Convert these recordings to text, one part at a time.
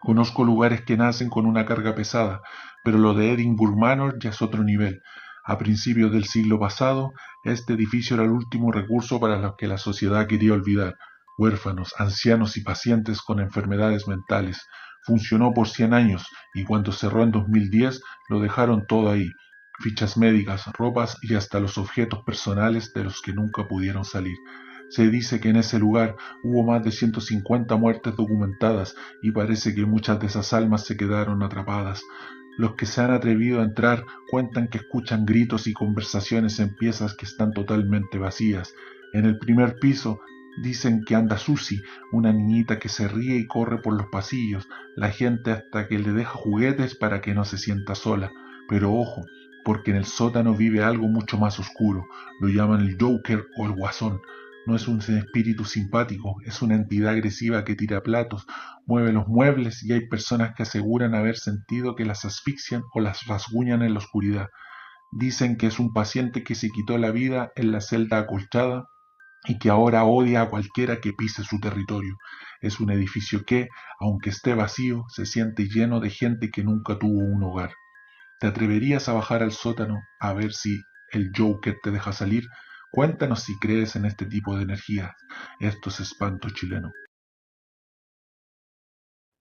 Conozco lugares que nacen con una carga pesada, pero lo de Edinburgh Manor ya es otro nivel. A principios del siglo pasado, este edificio era el último recurso para los que la sociedad quería olvidar: huérfanos, ancianos y pacientes con enfermedades mentales. Funcionó por 100 años y cuando cerró en 2010 lo dejaron todo ahí: fichas médicas, ropas y hasta los objetos personales de los que nunca pudieron salir. Se dice que en ese lugar hubo más de 150 muertes documentadas y parece que muchas de esas almas se quedaron atrapadas. Los que se han atrevido a entrar cuentan que escuchan gritos y conversaciones en piezas que están totalmente vacías. En el primer piso dicen que anda Susie, una niñita que se ríe y corre por los pasillos, la gente hasta que le deja juguetes para que no se sienta sola. Pero ojo, porque en el sótano vive algo mucho más oscuro. Lo llaman el Joker o el Guasón. No es un espíritu simpático, es una entidad agresiva que tira platos, mueve los muebles y hay personas que aseguran haber sentido que las asfixian o las rasguñan en la oscuridad. Dicen que es un paciente que se quitó la vida en la celda acolchada y que ahora odia a cualquiera que pise su territorio. Es un edificio que, aunque esté vacío, se siente lleno de gente que nunca tuvo un hogar. ¿Te atreverías a bajar al sótano a ver si el Joker te deja salir? Cuéntanos si crees en este tipo de energías. Esto es Espanto Chileno.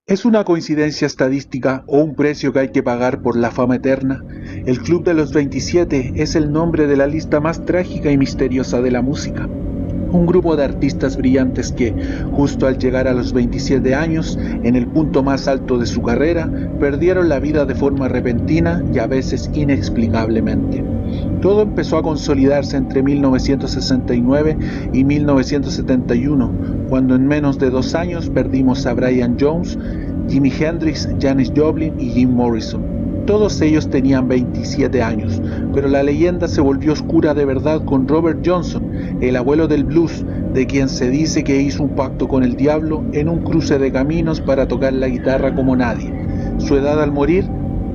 ¿Es una coincidencia estadística o un precio que hay que pagar por la fama eterna? El Club de los 27 es el nombre de la lista más trágica y misteriosa de la música. Un grupo de artistas brillantes que, justo al llegar a los 27 años, en el punto más alto de su carrera, perdieron la vida de forma repentina y a veces inexplicablemente. Todo empezó a consolidarse entre 1969 y 1971, cuando en menos de 2 años perdimos a Brian Jones, Jimi Hendrix, Janis Joplin y Jim Morrison. Todos ellos tenían 27 años, pero la leyenda se volvió oscura de verdad con Robert Johnson, el abuelo del blues, de quien se dice que hizo un pacto con el diablo en un cruce de caminos para tocar la guitarra como nadie. Su edad al morir,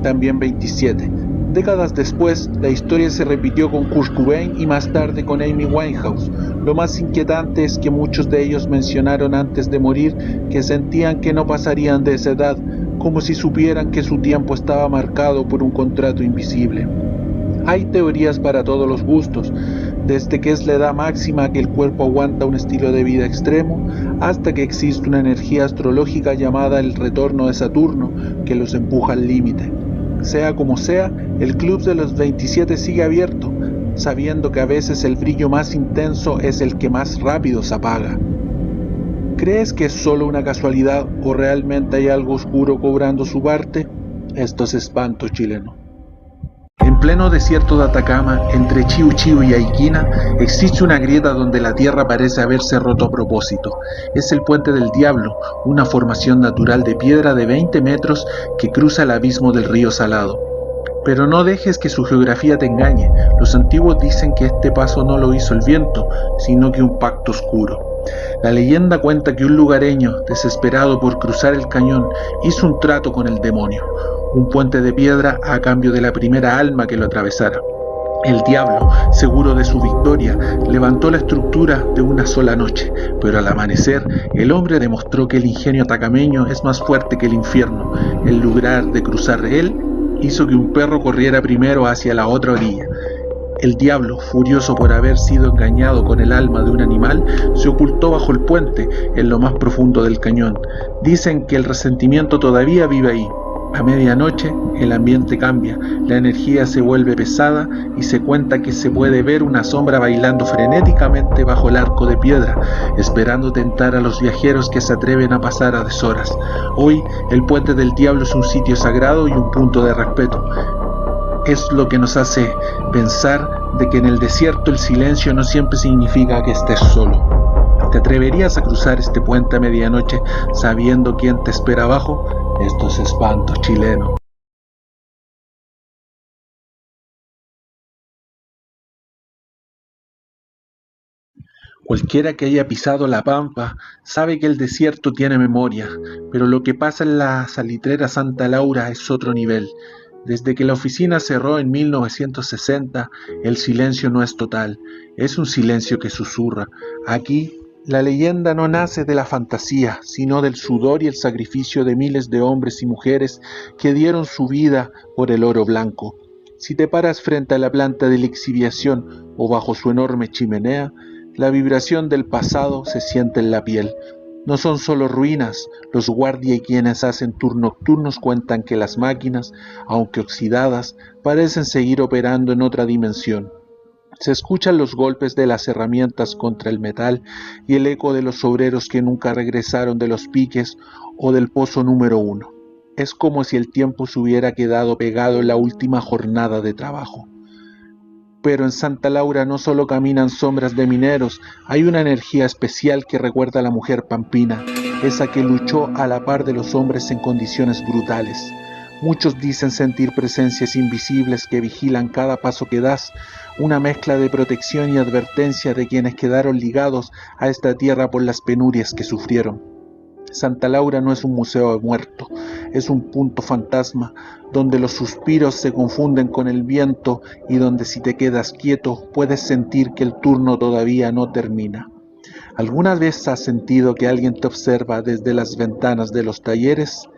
también 27. Décadas después, la historia se repitió con Kurt Cobain y más tarde con Amy Winehouse. Lo más inquietante es que muchos de ellos mencionaron antes de morir que sentían que no pasarían de esa edad, como si supieran que su tiempo estaba marcado por un contrato invisible. Hay teorías para todos los gustos, desde que es la edad máxima que el cuerpo aguanta un estilo de vida extremo, hasta que existe una energía astrológica llamada el retorno de Saturno que los empuja al límite. Sea como sea, el Club de los 27 sigue abierto, sabiendo que a veces el brillo más intenso es el que más rápido se apaga. ¿Crees que es solo una casualidad o realmente hay algo oscuro cobrando su parte? Esto es Espanto Chileno. En pleno desierto de Atacama, entre Chiu Chiu y Aiquina, existe una grieta donde la tierra parece haberse roto a propósito. Es el Puente del Diablo, una formación natural de piedra de 20 metros que cruza el abismo del río Salado. Pero no dejes que su geografía te engañe. Los antiguos dicen que este paso no lo hizo el viento, sino que un pacto oscuro. La leyenda cuenta que un lugareño, desesperado por cruzar el cañón, hizo un trato con el demonio, un puente de piedra a cambio de la primera alma que lo atravesara. El diablo, seguro de su victoria, levantó la estructura de una sola noche, pero al amanecer el hombre demostró que el ingenio atacameño es más fuerte que el infierno. En lugar de cruzar él, hizo que un perro corriera primero hacia la otra orilla. El diablo, furioso por haber sido engañado con el alma de un animal, se ocultó bajo el puente, en lo más profundo del cañón. Dicen que el resentimiento todavía vive ahí. A medianoche, el ambiente cambia, la energía se vuelve pesada y se cuenta que se puede ver una sombra bailando frenéticamente bajo el arco de piedra, esperando tentar a los viajeros que se atreven a pasar a deshoras. Hoy, el Puente del Diablo es un sitio sagrado y un punto de respeto. Es lo que nos hace pensar de que en el desierto el silencio no siempre significa que estés solo. ¿Te atreverías a cruzar este puente a medianoche sabiendo quién te espera abajo? Esto es Espanto Chileno. Cualquiera que haya pisado la pampa sabe que el desierto tiene memoria, pero lo que pasa en la salitrera Santa Laura es otro nivel. Desde que la oficina cerró en 1960, el silencio no es total, es un silencio que susurra. Aquí La leyenda no nace de la fantasía, sino del sudor y el sacrificio de miles de hombres y mujeres que dieron su vida por el oro blanco. Si te paras frente a la planta de lixiviación o bajo su enorme chimenea, la vibración del pasado se siente en la piel. No son solo ruinas, los guardias y quienes hacen tours nocturnos cuentan que las máquinas, aunque oxidadas, parecen seguir operando en otra dimensión. Se escuchan los golpes de las herramientas contra el metal y el eco de los obreros que nunca regresaron de los piques o del pozo número 1. Es como si el tiempo se hubiera quedado pegado en la última jornada de trabajo. Pero en Santa Laura no solo caminan sombras de mineros, hay una energía especial que recuerda a la mujer pampina, esa que luchó a la par de los hombres en condiciones brutales. Muchos dicen sentir presencias invisibles que vigilan cada paso que das, una mezcla de protección y advertencia de quienes quedaron ligados a esta tierra por las penurias que sufrieron. Santa Laura no es un museo de muertos, es un punto fantasma, donde los suspiros se confunden con el viento y donde si te quedas quieto puedes sentir que el turno todavía no termina. ¿Alguna vez has sentido que alguien te observa desde las ventanas de los talleres?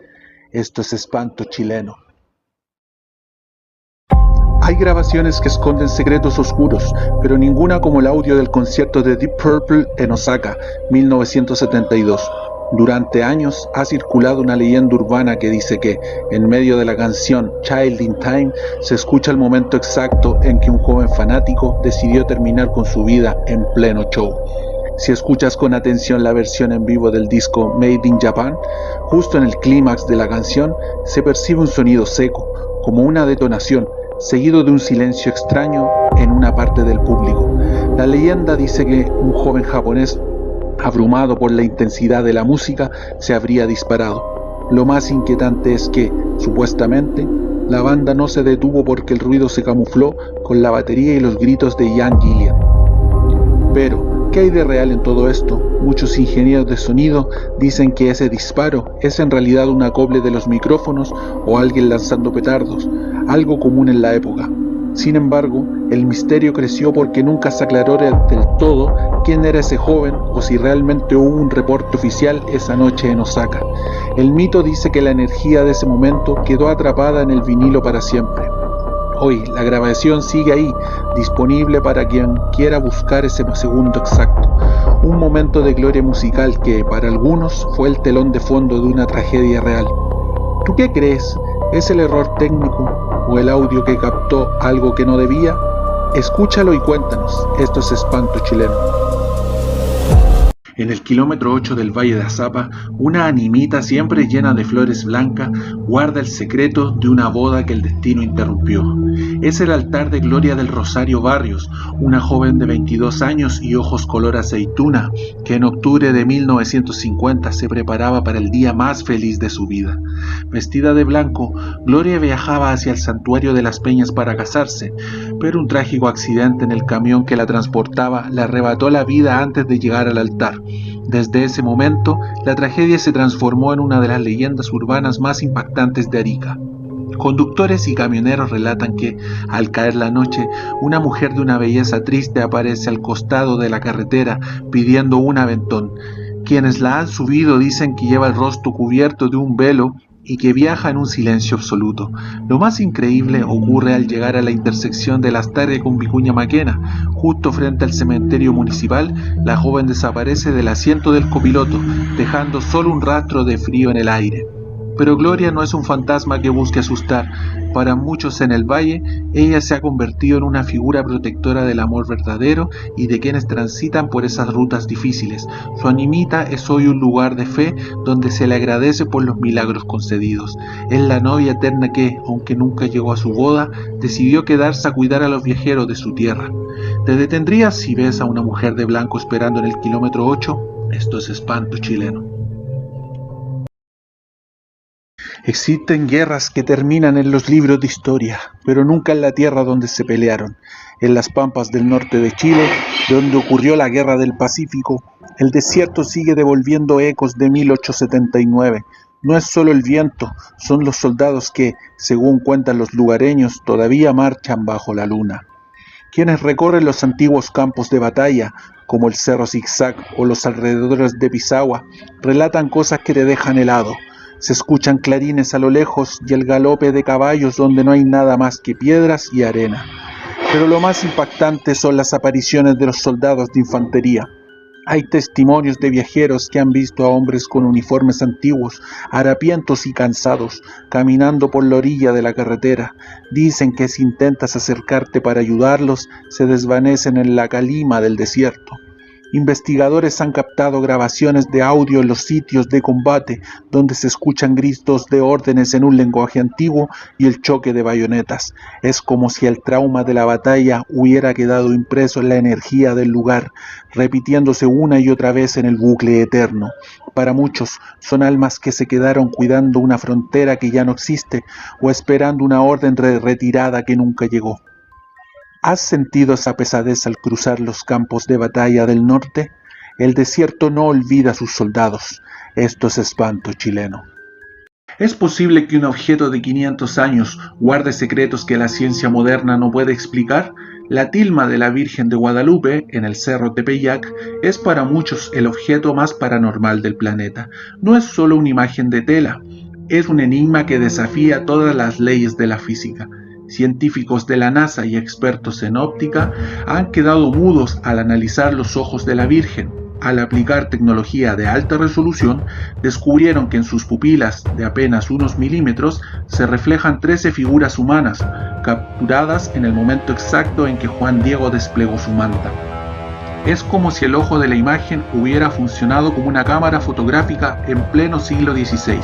Esto es espanto chileno. Hay grabaciones que esconden secretos oscuros, pero ninguna como el audio del concierto de Deep Purple en Osaka, 1972. Durante años ha circulado una leyenda urbana que dice que, en medio de la canción Child in Time, se escucha el momento exacto en que un joven fanático decidió terminar con su vida en pleno show. Si escuchas con atención la versión en vivo del disco Made in Japan, justo en el clímax de la canción se percibe un sonido seco, como una detonación, seguido de un silencio extraño en una parte del público. La leyenda dice que un joven japonés, abrumado por la intensidad de la música, se habría disparado. Lo más inquietante es que, supuestamente, la banda no se detuvo porque el ruido se camufló con la batería y los gritos de Ian Gillan. Pero, ¿qué hay de real en todo esto? Muchos ingenieros de sonido dicen que ese disparo es en realidad un acople de los micrófonos o alguien lanzando petardos, algo común en la época. Sin embargo, el misterio creció porque nunca se aclaró del todo quién era ese joven o si realmente hubo un reporte oficial esa noche en Osaka. El mito dice que la energía de ese momento quedó atrapada en el vinilo para siempre. Hoy la grabación sigue ahí, disponible para quien quiera buscar ese segundo exacto. Un momento de gloria musical que, para algunos, fue el telón de fondo de una tragedia real. ¿Tú qué crees? ¿Es el error técnico o el audio que captó algo que no debía? Escúchalo y cuéntanos. Esto es Espanto Chileno. En el kilómetro 8 del Valle de Azapa, una animita siempre llena de flores blancas guarda el secreto de una boda que el destino interrumpió. Es el altar de Gloria del Rosario Barrios, una joven de 22 años y ojos color aceituna, que en octubre de 1950 se preparaba para el día más feliz de su vida. Vestida de blanco, Gloria viajaba hacia el santuario de las Peñas para casarse, pero un trágico accidente en el camión que la transportaba le arrebató la vida antes de llegar al altar. Desde ese momento, la tragedia se transformó en una de las leyendas urbanas más impactantes de Arica. Conductores y camioneros relatan que, al caer la noche, una mujer de una belleza triste aparece al costado de la carretera pidiendo un aventón. Quienes la han subido dicen que lleva el rostro cubierto de un velo y que viaja en un silencio absoluto. Lo más increíble ocurre al llegar a la intersección de Las Tarrias con Vicuña Maquena. Justo frente al cementerio municipal, la joven desaparece del asiento del copiloto, dejando solo un rastro de frío en el aire. Pero Gloria no es un fantasma que busque asustar. Para muchos en el valle, ella se ha convertido en una figura protectora del amor verdadero y de quienes transitan por esas rutas difíciles. Su animita es hoy un lugar de fe donde se le agradece por los milagros concedidos. Es la novia eterna que, aunque nunca llegó a su boda, decidió quedarse a cuidar a los viajeros de su tierra. ¿Te detendrías si ves a una mujer de blanco esperando en el kilómetro 8? Esto es Espanto Chileno. Existen guerras que terminan en los libros de historia, pero nunca en la tierra donde se pelearon. En las pampas del norte de Chile, donde ocurrió la Guerra del Pacífico, el desierto sigue devolviendo ecos de 1879. No es solo el viento, son los soldados que, según cuentan los lugareños, todavía marchan bajo la luna. Quienes recorren los antiguos campos de batalla como el Cerro Zigzag o los alrededores de Pisagua, relatan cosas que te dejan helado. Se escuchan clarines a lo lejos y el galope de caballos donde no hay nada más que piedras y arena. Pero lo más impactante son las apariciones de los soldados de infantería. Hay testimonios de viajeros que han visto a hombres con uniformes antiguos, harapientos y cansados, caminando por la orilla de la carretera. Dicen que si intentas acercarte para ayudarlos, se desvanecen en la calima del desierto. Investigadores han captado grabaciones de audio en los sitios de combate, donde se escuchan gritos de órdenes en un lenguaje antiguo y el choque de bayonetas. Es como si el trauma de la batalla hubiera quedado impreso en la energía del lugar, repitiéndose una y otra vez en el bucle eterno. Para muchos, son almas que se quedaron cuidando una frontera que ya no existe o esperando una orden de retirada que nunca llegó. ¿Has sentido esa pesadez al cruzar los campos de batalla del norte? El desierto no olvida a sus soldados. Esto es espanto chileno. ¿Es posible que un objeto de 500 años guarde secretos que la ciencia moderna no puede explicar? La tilma de la Virgen de Guadalupe, en el Cerro Tepeyac, es para muchos el objeto más paranormal del planeta. No es solo una imagen de tela, es un enigma que desafía todas las leyes de la física. Científicos de la NASA y expertos en óptica han quedado mudos al analizar los ojos de la Virgen. Al aplicar tecnología de alta resolución, descubrieron que en sus pupilas de apenas unos milímetros se reflejan 13 figuras humanas, capturadas en el momento exacto en que Juan Diego desplegó su manta. Es como si el ojo de la imagen hubiera funcionado como una cámara fotográfica en pleno siglo XVI.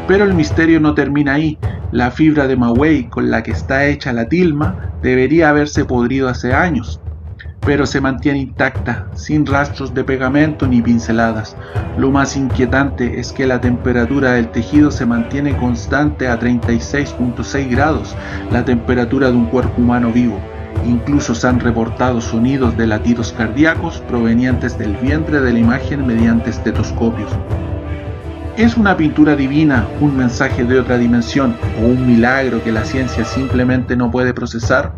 Pero el misterio no termina ahí. La fibra de maguey con la que está hecha la tilma debería haberse podrido hace años, pero se mantiene intacta, sin rastros de pegamento ni pinceladas. Lo más inquietante es que la temperatura del tejido se mantiene constante a 36.6 grados, la temperatura de un cuerpo humano vivo. Incluso se han reportado sonidos de latidos cardíacos provenientes del vientre de la imagen mediante estetoscopios. ¿Es una pintura divina, un mensaje de otra dimensión o un milagro que la ciencia simplemente no puede procesar?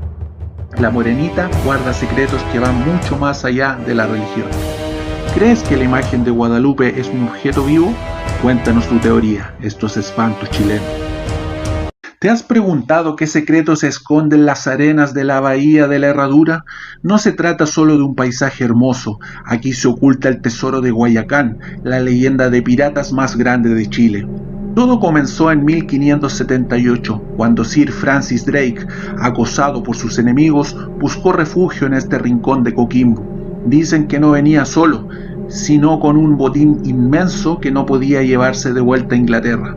La Morenita guarda secretos que van mucho más allá de la religión. ¿Crees que la imagen de Guadalupe es un objeto vivo? Cuéntanos tu teoría. Esto es Espanto Chileno. ¿Te has preguntado qué secretos se esconden las arenas de la bahía de la Herradura? No se trata solo de un paisaje hermoso, aquí se oculta el tesoro de Guayacán, la leyenda de piratas más grande de Chile. Todo comenzó en 1578, cuando Sir Francis Drake, acosado por sus enemigos, buscó refugio en este rincón de Coquimbo. Dicen que no venía solo, sino con un botín inmenso que no podía llevarse de vuelta a Inglaterra.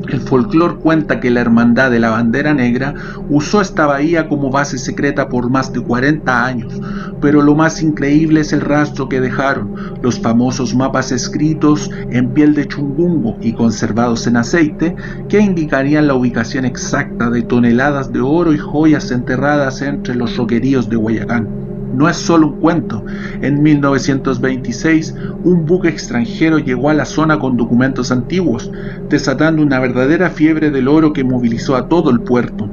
El folclore cuenta que la Hermandad de la Bandera Negra usó esta bahía como base secreta por más de 40 años, pero lo más increíble es el rastro que dejaron, los famosos mapas escritos en piel de chungungo y conservados en aceite, que indicarían la ubicación exacta de toneladas de oro y joyas enterradas entre los roqueríos de Guayacán. No es solo un cuento. En 1926, un buque extranjero llegó a la zona con documentos antiguos, desatando una verdadera fiebre del oro que movilizó a todo el puerto.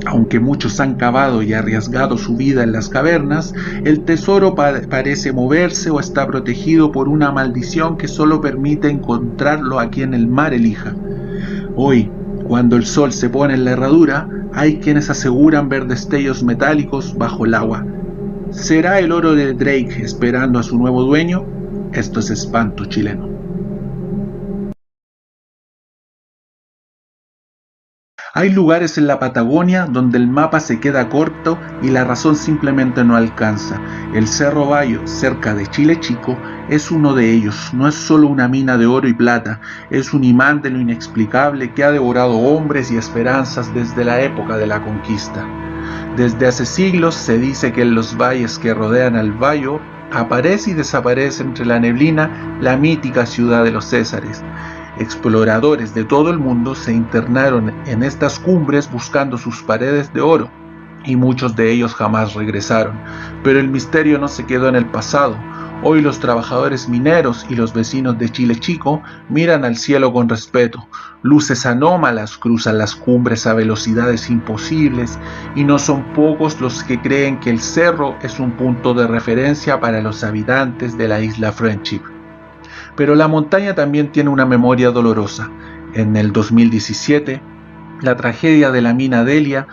Aunque muchos han cavado y arriesgado su vida en las cavernas, el tesoro parece moverse o está protegido por una maldición que solo permite encontrarlo a quien el mar elija. Hoy, cuando el sol se pone en la herradura, hay quienes aseguran ver destellos metálicos bajo el agua. ¿Será el oro de Drake esperando a su nuevo dueño? Esto es Espanto Chileno. Hay lugares en la Patagonia donde el mapa se queda corto y la razón simplemente no alcanza. El Cerro Bayo, cerca de Chile Chico, es uno de ellos. No es solo una mina de oro y plata, es un imán de lo inexplicable que ha devorado hombres y esperanzas desde la época de la conquista. Desde hace siglos se dice que en los valles que rodean al Bayo aparece y desaparece entre la neblina la mítica ciudad de los Césares. Exploradores de todo el mundo se internaron en estas cumbres buscando sus paredes de oro, y muchos de ellos jamás regresaron. Pero el misterio no se quedó en el pasado. Hoy los trabajadores mineros y los vecinos de Chile Chico miran al cielo con respeto. Luces anómalas cruzan las cumbres a velocidades imposibles y no son pocos los que creen que el cerro es un punto de referencia para los habitantes de la isla Friendship. Pero la montaña también tiene una memoria dolorosa. En el 2017, la tragedia de la mina Delia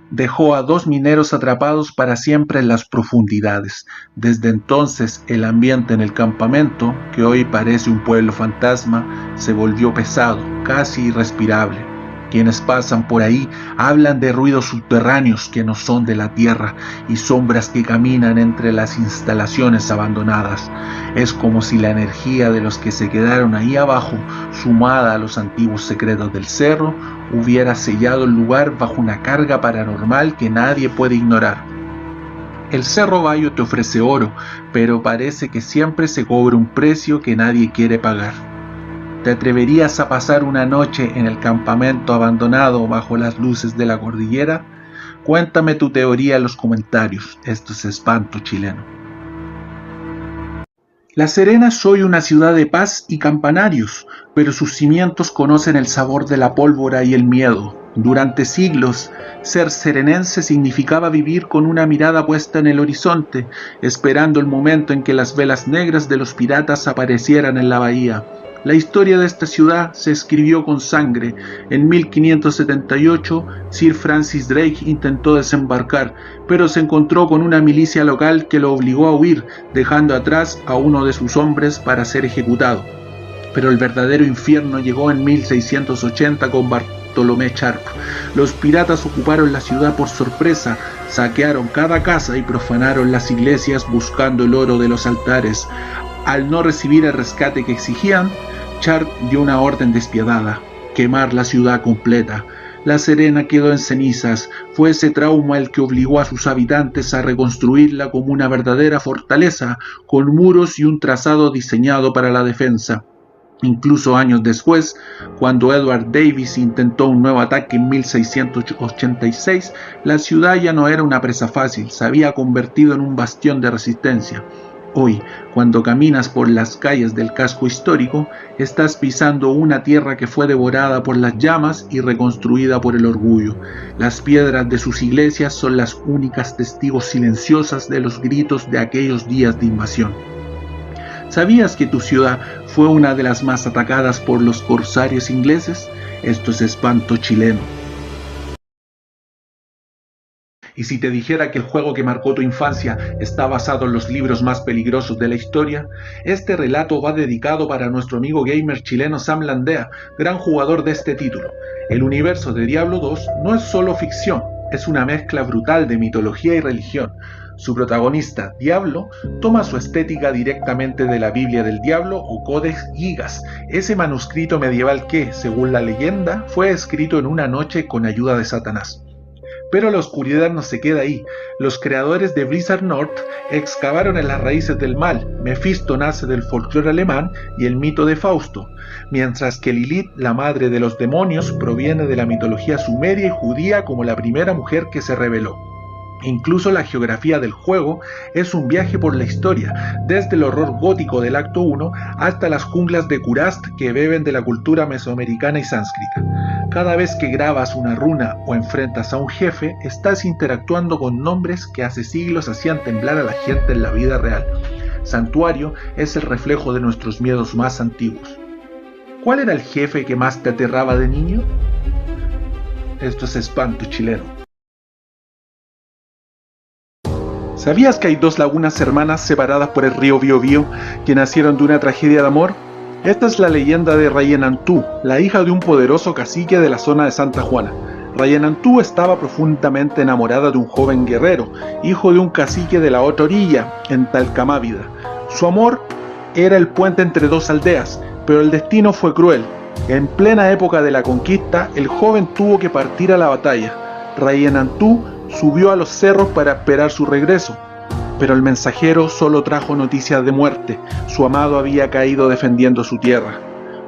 dejó a 2 mineros atrapados para siempre en las profundidades. Desde entonces, el ambiente en el campamento, que hoy parece un pueblo fantasma, se volvió pesado, casi irrespirable. Quienes pasan por ahí hablan de ruidos subterráneos que no son de la tierra y sombras que caminan entre las instalaciones abandonadas. Es como si la energía de los que se quedaron ahí abajo, sumada a los antiguos secretos del cerro, hubiera sellado el lugar bajo una carga paranormal que nadie puede ignorar. El Cerro Bayo te ofrece oro, pero parece que siempre se cobra un precio que nadie quiere pagar. ¿Te atreverías a pasar una noche en el campamento abandonado bajo las luces de la cordillera? Cuéntame tu teoría en los comentarios. Esto es Espanto Chileno. La Serena es hoy una ciudad de paz y campanarios, pero sus cimientos conocen el sabor de la pólvora y el miedo. Durante siglos, ser serenense significaba vivir con una mirada puesta en el horizonte, esperando el momento en que las velas negras de los piratas aparecieran en la bahía. La historia de esta ciudad se escribió con sangre. En 1578, Sir Francis Drake intentó desembarcar, pero se encontró con una milicia local que lo obligó a huir, dejando atrás a uno de sus hombres para ser ejecutado. Pero el verdadero infierno llegó en 1680 con Bartolomé Sharp. Los piratas ocuparon la ciudad por sorpresa, saquearon cada casa y profanaron las iglesias buscando el oro de los altares. Al no recibir el rescate que exigían, Sharp dio una orden despiadada: quemar la ciudad completa. La Serena quedó en cenizas. Fue ese trauma el que obligó a sus habitantes a reconstruirla como una verdadera fortaleza, con muros y un trazado diseñado para la defensa. Incluso años después, cuando Edward Davis intentó un nuevo ataque en 1686, la ciudad ya no era una presa fácil, se había convertido en un bastión de resistencia. Hoy, cuando caminas por las calles del casco histórico, estás pisando una tierra que fue devorada por las llamas y reconstruida por el orgullo. Las piedras de sus iglesias son las únicas testigos silenciosas de los gritos de aquellos días de invasión. ¿Sabías que tu ciudad fue una de las más atacadas por los corsarios ingleses? Esto es Espanto Chileno. Y si te dijera que el juego que marcó tu infancia está basado en los libros más peligrosos de la historia, este relato va dedicado para nuestro amigo gamer chileno Sam Landea, gran jugador de este título. El universo de Diablo 2 no es solo ficción, es una mezcla brutal de mitología y religión. Su protagonista, Diablo, toma su estética directamente de la Biblia del Diablo o Codex Gigas, ese manuscrito medieval que, según la leyenda, fue escrito en una noche con ayuda de Satanás. Pero la oscuridad no se queda ahí. Los creadores de Blizzard North excavaron en las raíces del mal. Mefisto nace del folclore alemán y el mito de Fausto, mientras que Lilith, la madre de los demonios, proviene de la mitología sumeria y judía como la primera mujer que se rebeló. Incluso la geografía del juego es un viaje por la historia, desde el horror gótico del acto 1 hasta las junglas de Kurast que beben de la cultura mesoamericana y sánscrita. Cada vez que grabas una runa o enfrentas a un jefe, estás interactuando con nombres que hace siglos hacían temblar a la gente en la vida real. Santuario es el reflejo de nuestros miedos más antiguos. ¿Cuál era el jefe que más te aterraba de niño? Esto es Espanto Chileno. ¿Sabías que hay 2 lagunas hermanas separadas por el río Biobío que nacieron de una tragedia de amor? Esta es la leyenda de Rayenantú, la hija de un poderoso cacique de la zona de Santa Juana. Rayenantú estaba profundamente enamorada de un joven guerrero, hijo de un cacique de la otra orilla, en Talcamávida. Su amor era el puente entre 2 aldeas, pero el destino fue cruel. En plena época de la conquista, el joven tuvo que partir a la batalla. Rayenantú subió a los cerros para esperar su regreso, pero el mensajero solo trajo noticias de muerte. Su amado había caído defendiendo su tierra.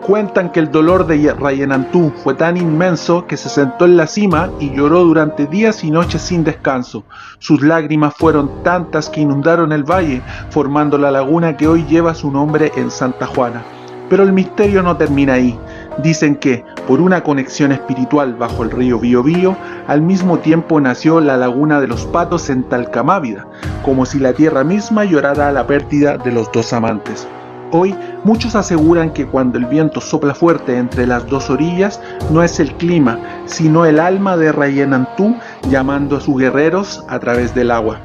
Cuentan que el dolor de Rayenantú fue tan inmenso que se sentó en la cima y lloró durante días y noches sin descanso. Sus lágrimas fueron tantas que inundaron el valle, formando la laguna que hoy lleva su nombre en Santa Juana. Pero el misterio no termina ahí. Dicen que, por una conexión espiritual bajo el río Biobío, al mismo tiempo nació la laguna de los Patos en Talcamávida, como si la tierra misma llorara la pérdida de los dos amantes. Hoy, muchos aseguran que cuando el viento sopla fuerte entre las dos orillas, no es el clima, sino el alma de Rayenantú llamando a sus guerreros a través del agua.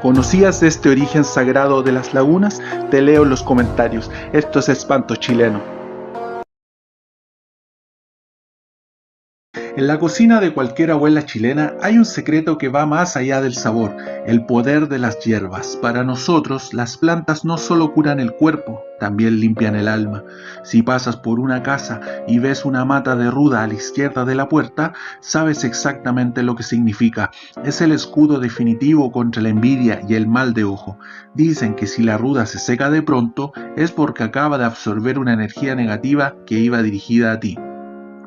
¿Conocías este origen sagrado de las lagunas? Te leo en los comentarios. Esto es Espanto Chileno. En la cocina de cualquier abuela chilena hay un secreto que va más allá del sabor, el poder de las hierbas. Para nosotros, las plantas no solo curan el cuerpo, también limpian el alma. Si pasas por una casa y ves una mata de ruda a la izquierda de la puerta, sabes exactamente lo que significa. Es el escudo definitivo contra la envidia y el mal de ojo. Dicen que si la ruda se seca de pronto, es porque acaba de absorber una energía negativa que iba dirigida a ti.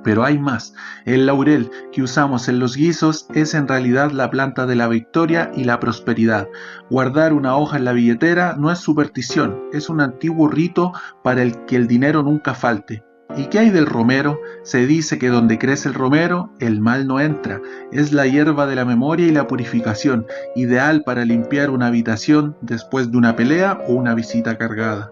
Pero hay más. El laurel que usamos en los guisos es en realidad la planta de la victoria y la prosperidad. Guardar una hoja en la billetera no es superstición, es un antiguo rito para el que el dinero nunca falte. ¿Y qué hay del romero? Se dice que donde crece el romero, el mal no entra. Es la hierba de la memoria y la purificación, ideal para limpiar una habitación después de una pelea o una visita cargada.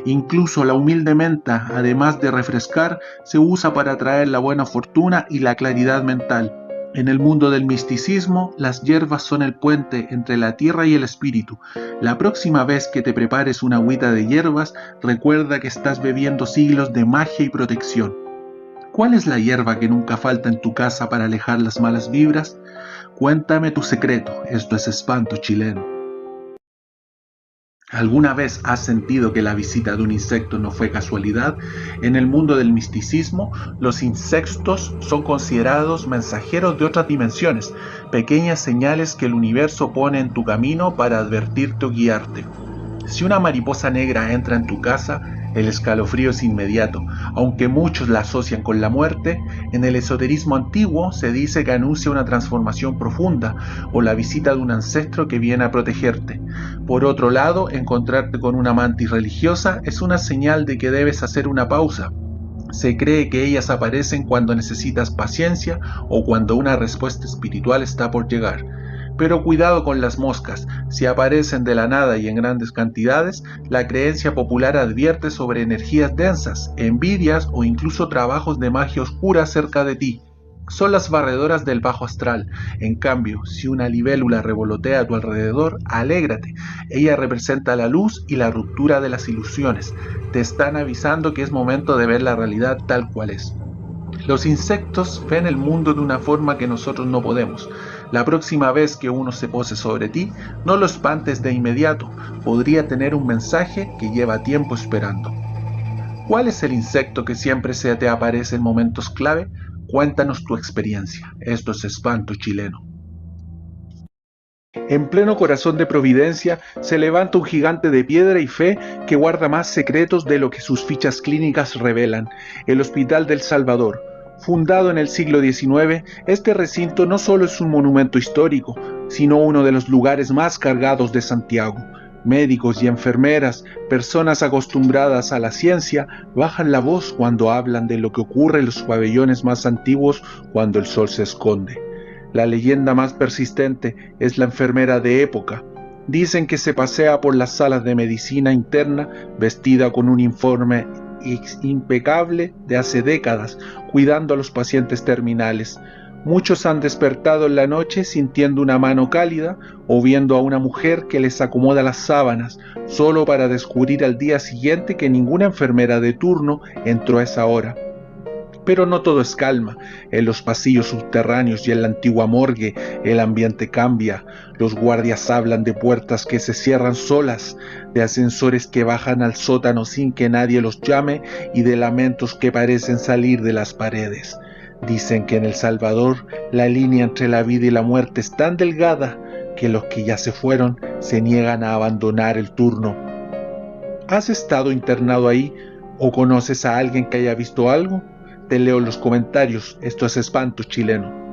Incluso la humilde menta, además de refrescar, se usa para atraer la buena fortuna y la claridad mental. En el mundo del misticismo, las hierbas son el puente entre la tierra y el espíritu. La próxima vez que te prepares una agüita de hierbas, recuerda que estás bebiendo siglos de magia y protección. ¿Cuál es la hierba que nunca falta en tu casa para alejar las malas vibras? Cuéntame tu secreto. Esto es Espanto Chileno. ¿Alguna vez has sentido que la visita de un insecto no fue casualidad? En el mundo del misticismo, los insectos son considerados mensajeros de otras dimensiones, pequeñas señales que el universo pone en tu camino para advertirte o guiarte. Si una mariposa negra entra en tu casa, el escalofrío es inmediato. Aunque muchos la asocian con la muerte, en el esoterismo antiguo se dice que anuncia una transformación profunda o la visita de un ancestro que viene a protegerte. Por otro lado, encontrarte con una mantis religiosa es una señal de que debes hacer una pausa. Se cree que ellas aparecen cuando necesitas paciencia o cuando una respuesta espiritual está por llegar. Pero cuidado con las moscas, si aparecen de la nada y en grandes cantidades, la creencia popular advierte sobre energías densas, envidias o incluso trabajos de magia oscura cerca de ti. Son las barredoras del bajo astral. En cambio, si una libélula revolotea a tu alrededor, alégrate. Ella representa la luz y la ruptura de las ilusiones. Te están avisando que es momento de ver la realidad tal cual es. Los insectos ven el mundo de una forma que nosotros no podemos. La próxima vez que uno se pose sobre ti, no lo espantes de inmediato. Podría tener un mensaje que lleva tiempo esperando. ¿Cuál es el insecto que siempre se te aparece en momentos clave? Cuéntanos tu experiencia. Esto es Espanto Chileno. En pleno corazón de Providencia se levanta un gigante de piedra y fe que guarda más secretos de lo que sus fichas clínicas revelan. El Hospital del Salvador. Fundado en el siglo XIX, este recinto no solo es un monumento histórico, sino uno de los lugares más cargados de Santiago. Médicos y enfermeras, personas acostumbradas a la ciencia, bajan la voz cuando hablan de lo que ocurre en los pabellones más antiguos cuando el sol se esconde. La leyenda más persistente es la enfermera de época. Dicen que se pasea por las salas de medicina interna vestida con un uniforme impecable de hace décadas, cuidando a los pacientes terminales. Muchos han despertado en la noche sintiendo una mano cálida o viendo a una mujer que les acomoda las sábanas, solo para descubrir al día siguiente que ninguna enfermera de turno entró a esa hora. Pero no todo es calma. En los pasillos subterráneos y en la antigua morgue el ambiente cambia. Los guardias hablan de puertas que se cierran solas, de ascensores que bajan al sótano sin que nadie los llame y de lamentos que parecen salir de las paredes. Dicen que en El Salvador la línea entre la vida y la muerte es tan delgada que los que ya se fueron se niegan a abandonar el turno. ¿Has estado internado ahí? ¿O conoces a alguien que haya visto algo? Te leo los comentarios. Esto es Espanto Chileno.